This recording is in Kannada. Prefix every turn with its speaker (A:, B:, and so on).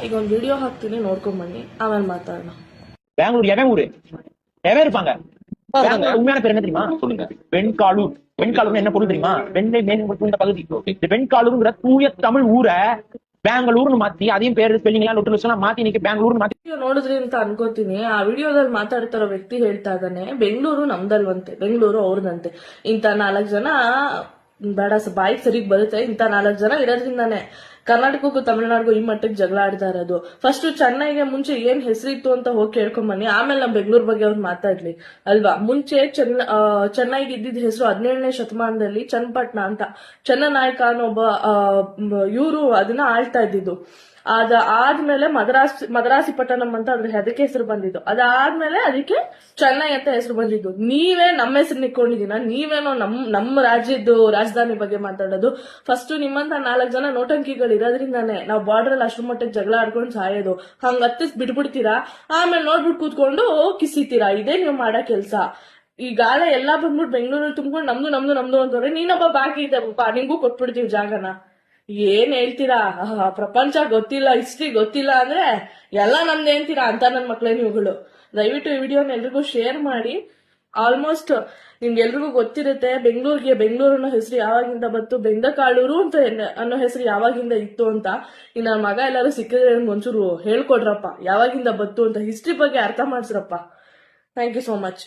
A: ಈಗ ಒಂದು ವಿಡಿಯೋ ಹಾಕ್ತೀನಿ, ನೋಡ್ಕೊಂಡ್ ಬನ್ನಿ, ಆಮೇಲೆ ಮಾತಾಡೋಣ.
B: பெங்களூர் எவன் ஊரு எவன் இருப்பாங்க. உண்மையான பேர் என்ன தெரியுமா? சொல்லுங்க. வெண்காலூர். வெண்காலூர் என்ன பொருள் தெரியுமா? வெண்ணை மேல் இந்த பகுதி. இந்த வெண்காலூர்ங்கிற தூய தமிழ் ஊரை ಬ್ಯಾಂಗ್ಳೂರ್ನು ಮಾತಿ ಅದೇನ್ ಪೇರ್ ಸ್ಪೆಲ್ಲಿಂಗ್ ಎಲ್ಲ ಲೊಟ್ಟು ಮಾತಿ ಇನ್ನಕ್ಕೆ ಬ್ಯಾಂಗ್ಳೂರ್ನು ಮಾತಿ.
A: ನೋಡಿದ್ರಿ ಅಂತ ಅನ್ಕೋತೀನಿ. ಆ ವಿಡಿಯೋದಲ್ಲಿ ಮಾತಾಡ್ತಾರೋ ವ್ಯಕ್ತಿ ಹೇಳ್ತಾ ಇದ್ದಾನೆ, ಬೆಂಗಳೂರು ನಮ್ದಲ್ವಂತೆ, ಬೆಂಗಳೂರು ಅವ್ರದಂತೆ. ಇಂತ 4 ಜನ ಬೇಡ ಬಾಯಿಗೆ ಸರಿಗ್ ಬರುತ್ತೆ, ಇಂತ 4 ಜನ ಇರೋದ್ರಿಂದಾನೆ ಕರ್ನಾಟಕಕ್ಕೂ ತಮಿಳುನಾಡಿಗೂ ಈ ಮಟ್ಟಕ್ಕೆ ಜಗಳ ಆಡ್ತಾ ಇರೋದು. ಫಸ್ಟ್ ಚೆನ್ನೈಗೆ ಮುಂಚೆ ಏನ್ ಹೆಸರಿತ್ತು ಅಂತ ಹೋಗಿ ಕೇಳ್ಕೊಂಬನ್ನಿ, ಆಮೇಲೆ ನಮ್ ಬೆಂಗಳೂರು ಬಗ್ಗೆ ಅವ್ರು ಮಾತಾಡ್ಲಿ ಅಲ್ವಾ. ಮುಂಚೆ ಚೆನ್ನೈಗೆ ಇದ್ದಿದ್ದ ಹೆಸರು 17ನೇ ಶತಮಾನದಲ್ಲಿ ಚನ್ನಪಟ್ಟಣ ಅಂತ, ಚನ್ನನಾಯಕ ಅನ್ನೋ ಒಬ್ಬ ಇವರು ಅದನ್ನ ಆಳ್ತಾ ಇದ್ದಿದ್ದು. ಆದ್ಮೇಲೆ ಮದರಾಸಿ ಪಟ್ಟಣಂ ಅಂತ ಅದ್ರ ಅದಕ್ಕೆ ಹೆಸರು ಬಂದಿದ್ದು. ಅದಾದ್ಮೇಲೆ ಅದಕ್ಕೆ ಚೆನ್ನೈ ಅಂತ ಹೆಸರು ಬಂದಿದ್ದು. ನೀವೇ ನಮ್ಮ ಹೆಸರು ನಿಕ್ಕೊಂಡಿದೀನ, ನೀವೇನೋ ನಮ್ಮ ರಾಜ್ಯದ್ದು ರಾಜಧಾನಿ ಬಗ್ಗೆ ಮಾತಾಡೋದು. ಫಸ್ಟ್ ನಿಮ್ಮಂತ 4 ಜನ ನೋಟಂಕಿಗಳು ಇರೋದ್ರಿಂದಾನೆ ನಾವು ಬಾರ್ಡರ್ ಅಲ್ಲಿ ಅಷ್ಟು ಮಟ್ಟಕ್ಕೆ ಜಗಳ ಆಡ್ಕೊಂಡು ಸಾಯೋದು. ಹಂಗ ಹತ್ತಿಸ್ ಬಿಟ್ಬಿಡ್ತೀರಾ, ಆಮೇಲೆ ನೋಡ್ಬಿಟ್ಟು ಕೂತ್ಕೊಂಡು ಕಿಸಿತೀರಾ. ಇದೇ ನೀವು ಮಾಡೋ ಕೆಲ್ಸ. ಈಗಾಲ ಎಲ್ಲಾ ಬಂದ್ಬಿಟ್ಟು ಬೆಂಗಳೂರಲ್ಲಿ ತುಂಬ್ಕೊಂಡು ನಮ್ದು ಅಂತವ್ರೆ, ನೀನೊಬ್ಬ ಬಾಕಿ ಇದೆಪ್ಪ, ನಿಂಗೂ ಕೊಟ್ಬಿಡ್ತೀವಿ ಜಾಗನ. ಏನ್ ಹೇಳ್ತೀರಾ? ಪ್ರಪಂಚ ಗೊತ್ತಿಲ್ಲ, ಹಿಸ್ಟ್ರಿ ಗೊತ್ತಿಲ್ಲ ಅಂದ್ರೆ ಎಲ್ಲ ನಮ್ದೇ ಅಂತೀರಾ ಅಂತ ನನ್ ಮಕ್ಳೇ ನೀವುಗಳು. ದಯವಿಟ್ಟು ಈ ವಿಡಿಯೋನ ಎಲ್ರಿಗೂ ಶೇರ್ ಮಾಡಿ. ಆಲ್ಮೋಸ್ಟ್ ನಿಮ್ಗೆಲ್ರಿಗೂ ಗೊತ್ತಿರುತ್ತೆ ಬೆಂಗಳೂರು ಅನ್ನೋ ಹೆಸರು ಯಾವಾಗಿಂದ ಬಂತು, ಬೆಂದಕಾಳೂರು ಅಂತ ಅನ್ನೋ ಹೆಸರು ಯಾವಾಗಿಂದ ಇತ್ತು ಅಂತ. ಇನ್ನ ಮಗ ಎಲ್ಲರೂ ಸಿಕ್ಕಿದ್ರೆ ಒಂಚೂರು ಹೇಳ್ಕೊಡ್ರಪ್ಪ, ಯಾವಾಗಿಂದ ಬಂತು ಅಂತ ಹಿಸ್ಟ್ರಿ ಬಗ್ಗೆ ಅರ್ಥ ಮಾಡ್ಸ್ರಪ್ಪ. Thank you so much.